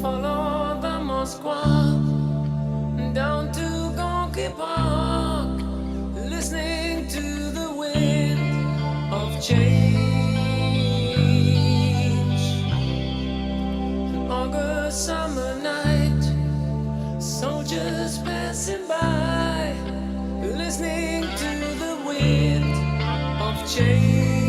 Follow the Moskwa down to Gonky Park, listening to the wind of change. An August summer night, soldiers passing by, listening to the wind of change.